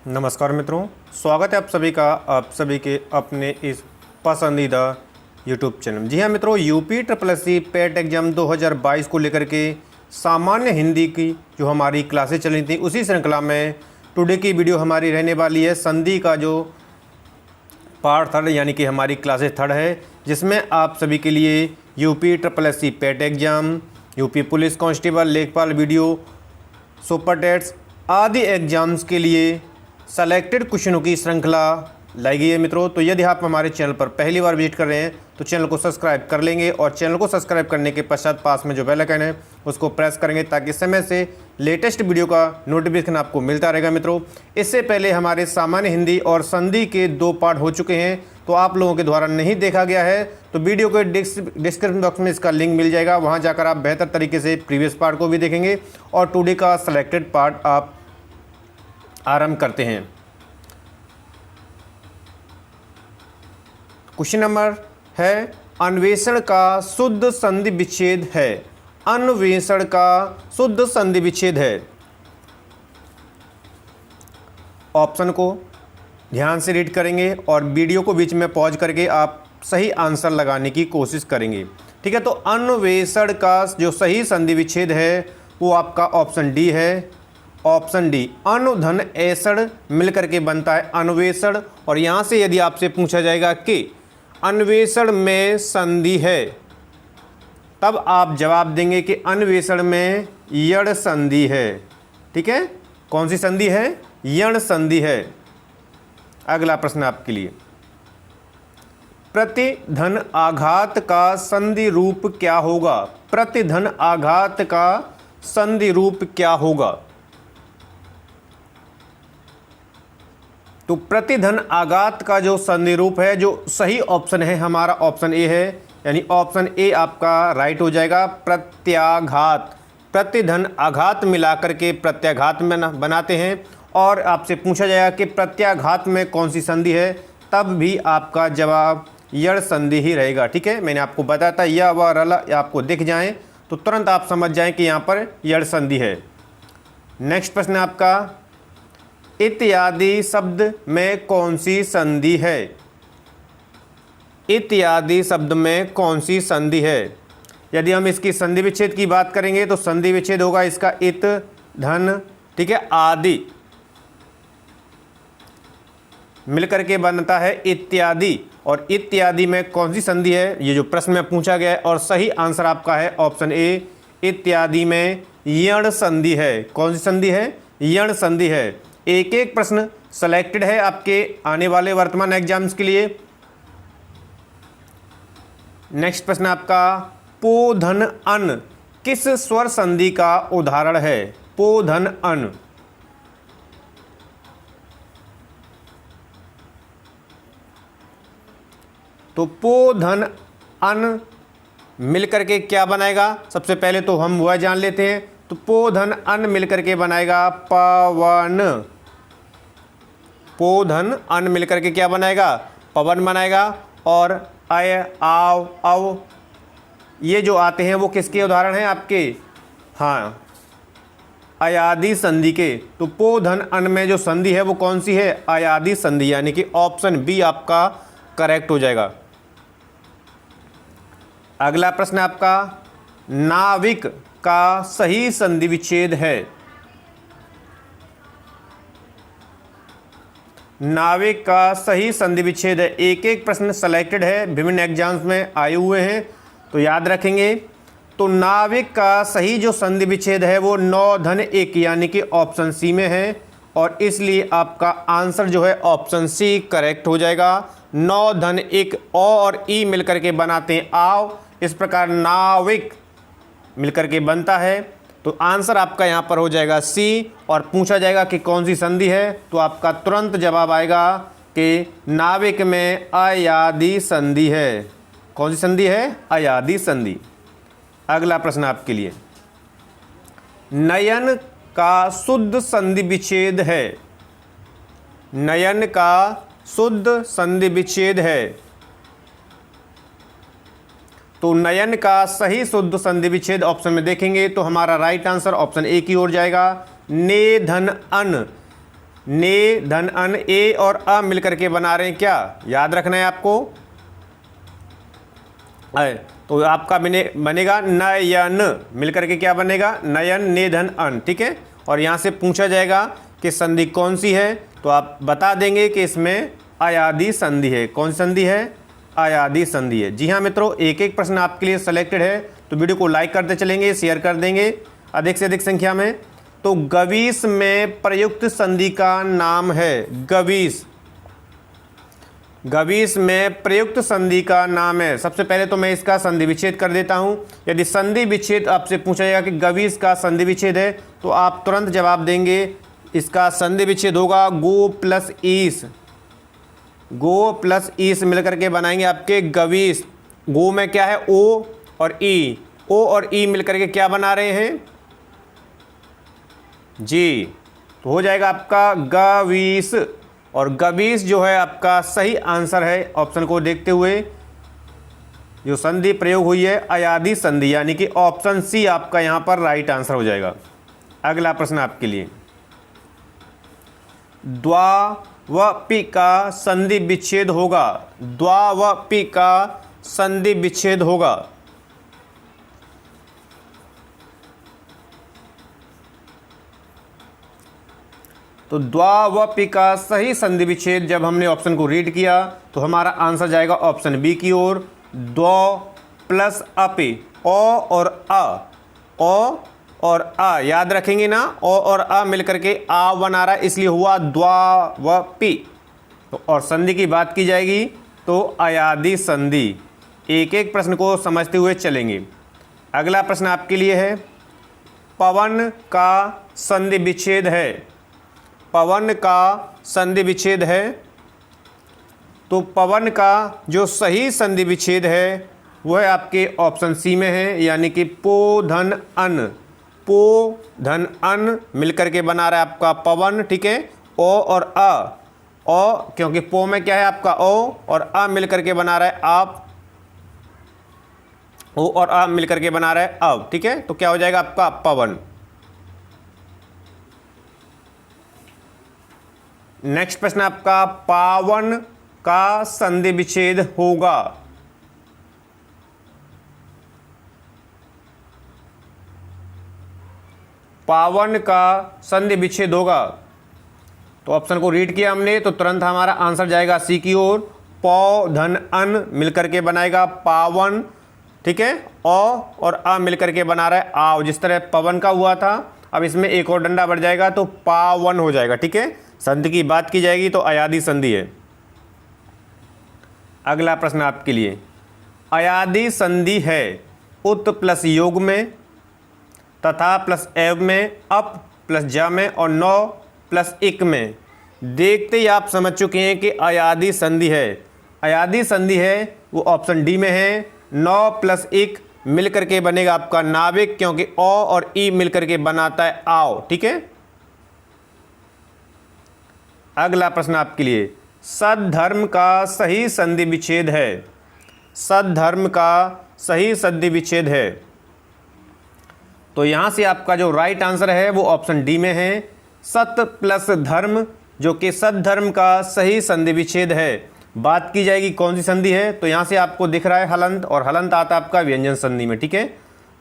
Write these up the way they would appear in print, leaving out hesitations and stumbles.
नमस्कार मित्रों, स्वागत है आप सभी के अपने इस पसंदीदा यूट्यूब चैनल। जी हाँ मित्रों, यूपी ट्रिपल एस सी पेट एग्ज़ाम 2022 को लेकर के सामान्य हिंदी की जो हमारी क्लासेस चल रही थी, उसी श्रृंखला में टुडे की वीडियो हमारी रहने वाली है। संधि का जो पार्ट थर्ड यानी कि हमारी क्लासेस थर्ड है, जिसमें आप सभी के लिए यूपी ट्रिपल एस सी पेट एग्ज़ाम, यूपी पुलिस कांस्टेबल, लेखपाल वीडियो, सुपर टेट्स आदि एग्ज़ाम्स के लिए सेलेक्टेड क्वेश्चनों की श्रृंखला लाई गई है मित्रों। तो यदि आप हमारे चैनल पर पहली बार विजिट कर रहे हैं तो चैनल को सब्सक्राइब कर लेंगे, और चैनल को सब्सक्राइब करने के पश्चात पास में जो बेल आइकन है उसको प्रेस करेंगे, ताकि समय से लेटेस्ट वीडियो का नोटिफिकेशन आपको मिलता रहेगा मित्रों। इससे पहले हमारे सामान्य हिंदी और संधि के 2 पार्ट हो चुके हैं, तो आप लोगों के द्वारा नहीं देखा गया है तो वीडियो के डिस्क्रिप्शन बॉक्स में इसका लिंक मिल जाएगा। वहाँ जाकर आप बेहतर तरीके से प्रीवियस पार्ट को भी देखेंगे और टुडे का सेलेक्टेड पार्ट आप आरंभ करते हैं। क्वेश्चन नंबर है, अन्वेषण का शुद्ध संधि विच्छेद है। अन्वेषण का शुद्ध संधि विच्छेद है। ऑप्शन को ध्यान से रीड करेंगे और वीडियो को बीच में पॉज करके आप सही आंसर लगाने की कोशिश करेंगे, ठीक है। तो अन्वेषण का जो सही संधि विच्छेद है वो आपका ऑप्शन डी है। ऑप्शन डी, अनुधन ऐसड़ मिलकर के बनता है अन्वेषण। और यहाँ से यदि आपसे पूछा जाएगा कि अन्वेषण में संधि है, तब आप जवाब देंगे कि अन्वेषण में यण संधि है, ठीक है। कौन सी संधि है? यण संधि है। अगला प्रश्न आपके लिए, प्रतिधन आघात का संधि रूप क्या होगा? प्रतिधन आघात का संधि रूप क्या होगा? तो प्रतिधन आघात का जो संधि रूप है, जो सही ऑप्शन है हमारा ऑप्शन ए है, यानी ऑप्शन ए आपका राइट हो जाएगा। प्रत्याघात, प्रतिधन आघात मिलाकर के प्रत्याघात में बनाते हैं। और आपसे पूछा जाएगा कि प्रत्याघात में कौन सी संधि है, तब भी आपका जवाब यण संधि ही रहेगा, ठीक है। मैंने आपको बताया था या व रल आपको दिख जाएं तो तुरंत आप समझ जाएं कि यहाँ पर यण संधि है। नेक्स्ट प्रश्न आपका, इत्यादि शब्द में कौन सी संधि है? इत्यादि शब्द में कौन सी संधि है? यदि हम इसकी संधि विच्छेद की बात करेंगे तो संधि विच्छेद होगा इसका इत धन, ठीक है, आदि मिलकर के बनता है इत्यादि। और इत्यादि में कौन सी संधि है, ये जो प्रश्न में पूछा गया है, और सही आंसर आपका है ऑप्शन ए, इत्यादि में यण संधि है। कौन सी संधि है? यण संधि है। एक एक प्रश्न सेलेक्टेड है आपके आने वाले वर्तमान एग्जाम्स के लिए। नेक्स्ट प्रश्न आपका, पो धन अन किस स्वर संधि का उदाहरण है? पो धन अन, तो पो धन अन मिलकर के क्या बनाएगा? सबसे पहले तो हम वह जान लेते हैं। तो पो धन अन मिलकर के बनाएगा पवन। पो धन अन मिलकर के क्या बनाएगा? पवन बनाएगा। और अय, आव, अव ये जो आते हैं वो किसके उदाहरण हैं आपके? हाँ, अयादि संधि के। तो पो धन अन में जो संधि है वो कौन सी है? अयादि संधि, यानी कि ऑप्शन बी आपका करेक्ट हो जाएगा। अगला प्रश्न आपका, नाविक का सही संधि विच्छेद है। नाविक का सही संधि विच्छेद है। एक एक प्रश्न सेलेक्टेड है, विभिन्न एग्जाम्स में आए हुए हैं, तो याद रखेंगे। तो नाविक का सही जो संधि विच्छेद है वो 9 धन 1 यानी कि ऑप्शन सी में है, और इसलिए आपका आंसर जो है ऑप्शन सी करेक्ट हो जाएगा। 9 धन 1 और ई मिलकर के बनाते हैं आव, इस प्रकार नाविक मिलकर के बनता है। तो आंसर आपका यहाँ पर हो जाएगा सी। और पूछा जाएगा कि कौन सी संधि है, तो आपका तुरंत जवाब आएगा कि नाविक में अयादि संधि है। कौन सी संधि है? अयादि संधि। अगला प्रश्न आपके लिए, नयन का शुद्ध संधि विच्छेद है। नयन का शुद्ध संधि विच्छेद है। तो नयन का सही शुद्ध संधि विच्छेद ऑप्शन में देखेंगे तो हमारा राइट आंसर ऑप्शन ए की ओर जाएगा। ने धन अन ने धन अन, ए और अ मिलकर के बना रहे हैं क्या, याद रखना है आपको। तो आपका बनेगा नयन, मिलकर के क्या बनेगा, नयन ने धन अन, ठीक है। और यहाँ से पूछा जाएगा कि संधि कौन सी है, तो आप बता देंगे कि इसमें अयादी संधि है। कौन संधि है, अयादी संधि है। जी हाँ मित्रों, एक एक प्रश्न आपके लिए सेलेक्टेड है, तो वीडियो को लाइक करते चलेंगे, शेयर कर देंगे अधिक से अधिक संख्या में। तो गवीस में प्रयुक्त संधि का नाम है, गवीस, गवीस में प्रयुक्त संधि का नाम है। सबसे पहले तो मैं इसका संधि विच्छेद कर देता हूं। यदि संधि विच्छेद आपसे पूछा जाएगा कि गवीस का संधि विच्छेद है, तो आप तुरंत जवाब देंगे इसका संधि विच्छेद होगा गो प्लस ईस, गो प्लस ईस मिलकर के बनाएंगे आपके गवीस। गो में क्या है, ओ और ई, ओ और ई मिलकर के क्या बना रहे हैं जी, तो हो जाएगा आपका गवीस। और गवीस जो है आपका सही आंसर है। ऑप्शन को देखते हुए जो संधि प्रयोग हुई है अयादी संधि, यानी कि ऑप्शन सी आपका यहां पर राइट आंसर हो जाएगा। अगला प्रश्न आपके लिए, द्वा व पी का संधि विच्छेद होगा, द्वा व पी का संधि विच्छेद होगा। तो द्वा व पी का सही संधि विच्छेद जब हमने ऑप्शन को रीड किया तो हमारा आंसर जाएगा ऑप्शन बी की ओर, द्व प्लस अपि, ओ और अ, ओ और अ याद रखेंगे ना, ओ और अ मिलकर के आ बना रहा है, इसलिए हुआ द्वा व पी। तो और संधि की बात की जाएगी तो अयादी संधि। एक एक प्रश्न को समझते हुए चलेंगे। अगला प्रश्न आपके लिए है, पवन का संधि विच्छेद है, पवन का संधि विच्छेद है। तो पवन का जो सही संधि विच्छेद है वह आपके ऑप्शन सी में है, यानी कि पो धन अन, पो धन अन मिलकर के बना रहा है आपका पवन, ठीक है। ओ और अ, ओ क्योंकि पो में क्या है आपका ओ और अ मिलकर के बना रहा है आप, ओ और अ मिलकर के बना रहा है अब, ठीक है। तो क्या हो जाएगा आपका पवन। नेक्स्ट प्रश्न आपका, पावन का संधि विच्छेद होगा, पावन का संधि विच्छेद होगा। तो ऑप्शन को रीड किया हमने तो तुरंत हमारा आंसर जाएगा सी की ओर, पौ धन अन मिलकर के बनाएगा पावन, ठीक है। ओ और अ मिलकर के बना रहा है आव, जिस तरह पवन का हुआ था अब इसमें एक और डंडा बढ़ जाएगा तो पावन हो जाएगा, ठीक है। संधि की बात की जाएगी तो अयादी संधि है। अगला प्रश्न आपके लिए, अयादी संधि है उत प्लस योग में, तथा प्लस एव में, अप प्लस जा में और नौ प्लस इक में। देखते ही आप समझ चुके हैं कि अयादी संधि है। अयादी संधि है वो ऑप्शन डी में है, नौ प्लस इक मिलकर के बनेगा आपका नाविक, क्योंकि ओ और ई मिलकर के बनाता है आओ, ठीक है। अगला प्रश्न आपके लिए, सद्धर्म का सही संधि विच्छेद है, सद्धर्म का सही संधि विच्छेद है। तो यहां से आपका जो राइट आंसर है वो ऑप्शन डी में है, सत प्लस धर्म, जो कि सद्धर्म का सही संधि विच्छेद है। बात की जाएगी कौन सी संधि है, तो यहां से आपको दिख रहा है हलंत, और हलंत आता है आपका व्यंजन संधि में, ठीक है।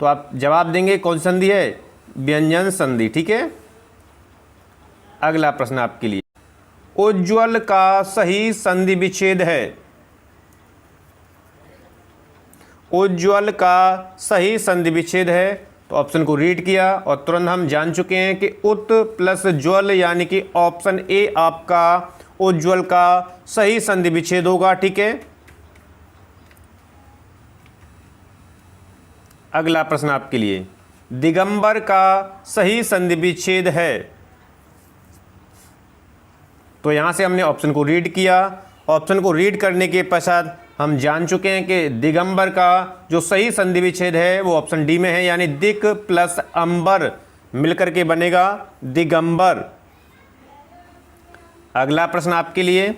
तो आप जवाब देंगे कौन सी संधि है, व्यंजन संधि, ठीक है। अगला प्रश्न आपके लिए, उज्ज्वल का सही संधि विच्छेद है, उज्ज्वल का सही संधि विच्छेद है। तो ऑप्शन को रीड किया और तुरंत हम जान चुके हैं कि उत प्लस ज्वल, यानी कि ऑप्शन ए आपका उज्ज्वल का सही संधि विच्छेद होगा, ठीक है। अगला प्रश्न आपके लिए, दिगंबर का सही संधि विच्छेद है। तो यहां से हमने ऑप्शन को रीड किया, ऑप्शन को रीड करने के पश्चात हम जान चुके हैं कि दिगंबर का जो सही संधि विच्छेद है वो ऑप्शन डी में है, यानी दिक प्लस अंबर मिलकर के बनेगा दिगंबर। अगला प्रश्न आपके लिए,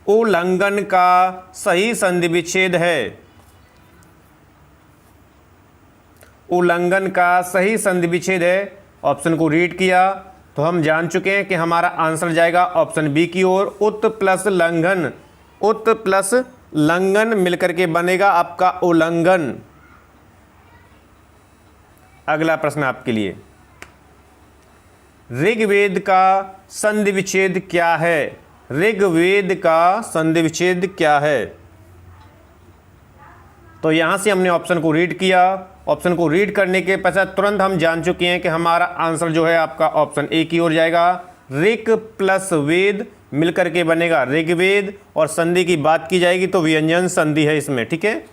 उल्लंघन का सही संधि विच्छेद है, उल्लंघन का सही संधि विच्छेद है। ऑप्शन को रीड किया तो हम जान चुके हैं कि हमारा आंसर जाएगा ऑप्शन बी की ओर, उत प्लस लंघन, उत प्लस लंघन मिलकर के बनेगा आपका उल्लंघन। अगला प्रश्न आपके लिए, ऋग्वेद का संधि विच्छेद क्या है? ऋग्वेद का संधि विच्छेद क्या है? तो यहां से हमने ऑप्शन को रीड किया, ऑप्शन को रीड करने के पश्चात तुरंत हम जान चुके हैं कि हमारा आंसर जो है आपका ऑप्शन ए की ओर जाएगा। ऋक प्लस वेद मिलकर के बनेगा ऋग्वेद, और संधि की बात की जाएगी तो व्यंजन संधि है इसमें, ठीक है।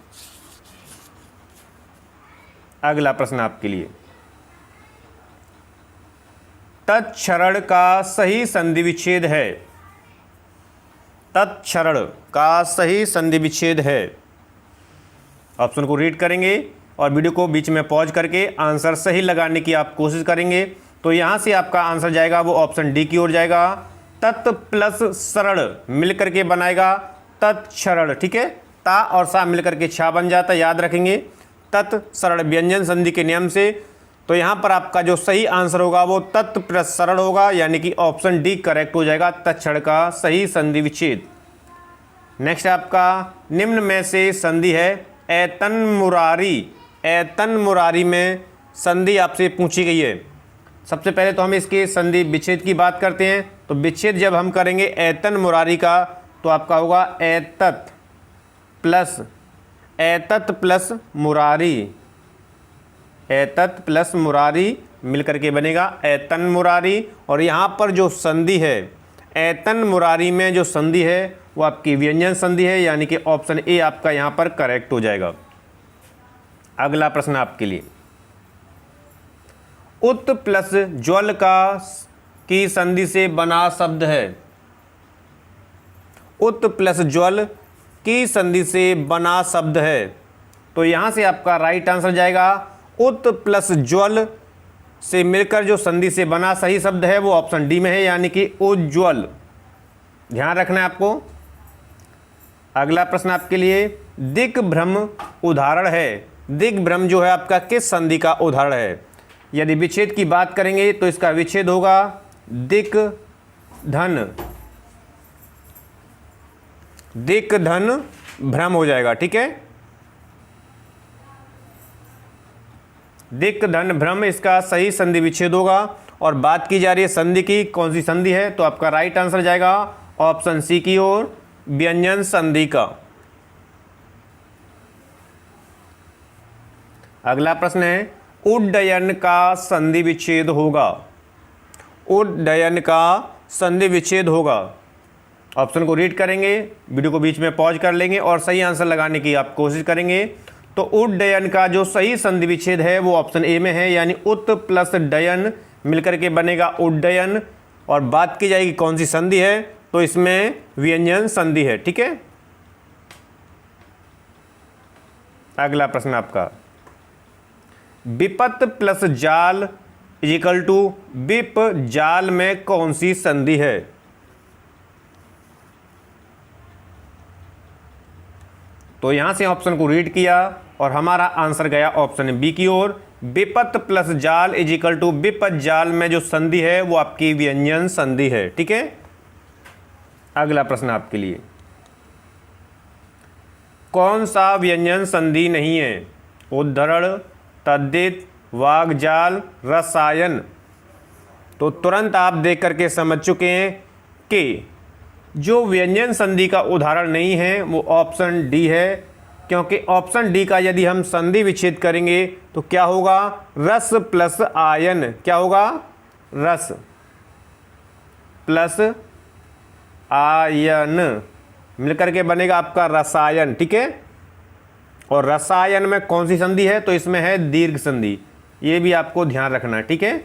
अगला प्रश्न आपके लिए, तत्क्षरण का सही संधि विच्छेद है? तत्क्षरण का सही संधि विच्छेद है। ऑप्शन को रीड करेंगे और वीडियो को बीच में पॉज करके आंसर सही लगाने की आप कोशिश करेंगे। तो यहाँ से आपका आंसर जाएगा वो ऑप्शन डी की ओर जाएगा। तत् प्लस शरण मिलकर के बनाएगा तत्क्षरण, ठीक है। ता और सा मिलकर के छा बन जाता है, याद रखेंगे तत्क्षरण व्यंजन संधि के नियम से। तो यहाँ पर आपका जो सही आंसर होगा वो तत् प्लस शरण होगा, यानी कि ऑप्शन डी करेक्ट हो जाएगा, तत्क्षण का सही संधि विच्छेद। नेक्स्ट आपका निम्न में से संधि है एतन मुरारी। एतन मुरारी में संधि आपसे पूछी गई है। सबसे पहले तो हम इसके संधि विच्छेद की बात करते हैं। तो विच्छेद जब हम करेंगे एतन मुरारी का तो आपका होगा एतत प्लस मुरारी, एतत प्लस मुरारी मिलकर के बनेगा एतन मुरारी। और यहाँ पर जो संधि है एतन मुरारी में जो संधि है वो आपकी व्यंजन संधि है, यानी कि ऑप्शन ए आपका यहाँ पर करेक्ट हो जाएगा। अगला प्रश्न आपके लिए, उत प्लस ज्वल की संधि से बना शब्द है? उत प्लस ज्वल की संधि से बना शब्द है। तो यहाँ से आपका राइट आंसर जाएगा उत प्लस ज्वल से मिलकर जो संधि से बना सही शब्द है वो ऑप्शन डी में है, यानी कि उज्ज्वल। ध्यान रखना है आपको। अगला प्रश्न आपके लिए, दिग्भ्रम उदाहरण है। दिग्भ्रम जो है आपका किस संधि का उदाहरण है? यदि विच्छेद की बात करेंगे तो इसका विच्छेद होगा दिक धन भ्रम हो जाएगा, ठीक है। दिक धन भ्रम इसका सही संधि विच्छेद होगा। और बात की जा रही है संधि की, कौन सी संधि है? तो आपका राइट आंसर जाएगा ऑप्शन सी की ओर, व्यंजन संधि का। अगला प्रश्न है, उड्डयन का संधि विच्छेद होगा। उड्डयन का संधि विच्छेद होगा। ऑप्शन को रीड करेंगे, वीडियो को बीच में पॉज कर लेंगे और सही आंसर लगाने की आप कोशिश करेंगे। तो उड्डयन का जो सही संधि विच्छेद है वो ऑप्शन ए में है, यानी उत प्लस डयन मिलकर के बनेगा उड्डयन। और बात की जाएगी कौन सी संधि है, तो इसमें व्यंजन संधि है, ठीक है। अगला प्रश्न आपका, विपत प्लस जाल इक्वल टू विप जाल में कौन सी संधि है? तो यहां से ऑप्शन को रीड किया और हमारा आंसर गया ऑप्शन बी की ओर। विपत प्लस जाल इक्वल टू विपत जाल में जो संधि है वो आपकी व्यंजन संधि है, ठीक है। अगला प्रश्न आपके लिए, कौन सा व्यंजन संधि नहीं है? उद्धरण, तद्धित, वाग्जाल, रसायन। तो तुरंत आप देख करके समझ चुके हैं कि जो व्यंजन संधि का उदाहरण नहीं है वो ऑप्शन डी है, क्योंकि ऑप्शन डी का यदि हम संधि विच्छेद करेंगे तो क्या होगा? रस प्लस आयन। क्या होगा? रस प्लस आयन मिलकर के बनेगा आपका रसायन, ठीक है। और रसायन में कौन सी संधि है? तो इसमें है दीर्घ संधि। ये भी आपको ध्यान रखना है, ठीक है।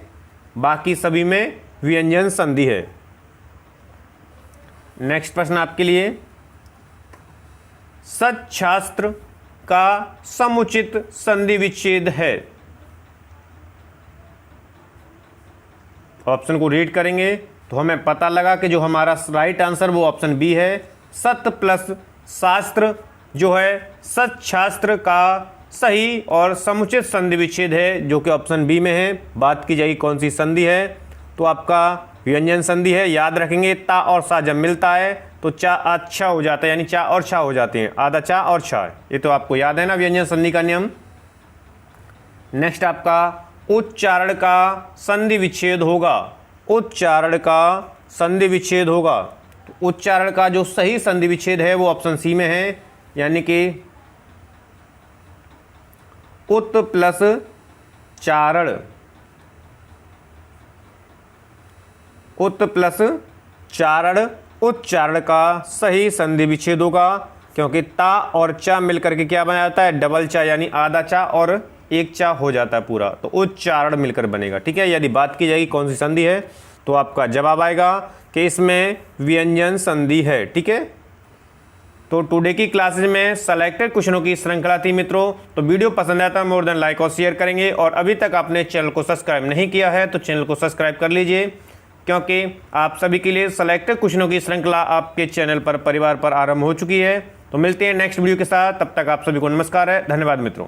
बाकी सभी में व्यंजन संधि है। नेक्स्ट प्रश्न आपके लिए, सच्छास्त्र का समुचित संधि विच्छेद है। ऑप्शन को रीड करेंगे तो हमें पता लगा कि जो हमारा राइट आंसर वो ऑप्शन बी है। सत प्लस शास्त्र जो है सच्छास्त्र का सही और समुचित संधि विच्छेद है, जो कि ऑप्शन बी में है। बात की जाएगी कौन सी संधि है, तो आपका व्यंजन संधि है, याद रखेंगे। ता और सा जब मिलता है तो चा अच्छा हो जाता है, यानी चा और छा हो जाते हैं, आधा चा और छा। ये तो आपको याद है ना व्यंजन संधि का नियम। नेक्स्ट आपका उच्चारण का संधि विच्छेद होगा। उच्चारण का संधि विच्छेद होगा, तो उच्चारण का जो सही संधि विच्छेद है वो ऑप्शन सी में है, यानी कि उत प्लस चारण। उत प्लस चारण उच्चारण का सही संधि विच्छेद होगा, क्योंकि ता और चा मिलकर के क्या बना जाता है, डबल चा, यानी आधा चा और एक चा हो जाता है पूरा, तो उच्चारण मिलकर बनेगा। ठीक है, यदि बात की जाएगी कौन सी संधि है तो आपका जवाब आएगा कि इसमें व्यंजन संधि है। ठीक है, तो टुडे की क्लासेज में सेलेक्टेड क्वेश्चनों की श्रृंखला थी मित्रों। तो वीडियो पसंद आता है मोर देन लाइक और शेयर करेंगे, और अभी तक आपने चैनल को सब्सक्राइब नहीं किया है तो चैनल को सब्सक्राइब कर लीजिए, क्योंकि आप सभी के लिए सेलेक्टेड क्वेश्चनों की श्रृंखला आपके चैनल पर परिवार पर आरंभ हो चुकी है। तो मिलते हैं नेक्स्ट वीडियो के साथ, तब तक आप सभी को नमस्कार है, धन्यवाद मित्रों।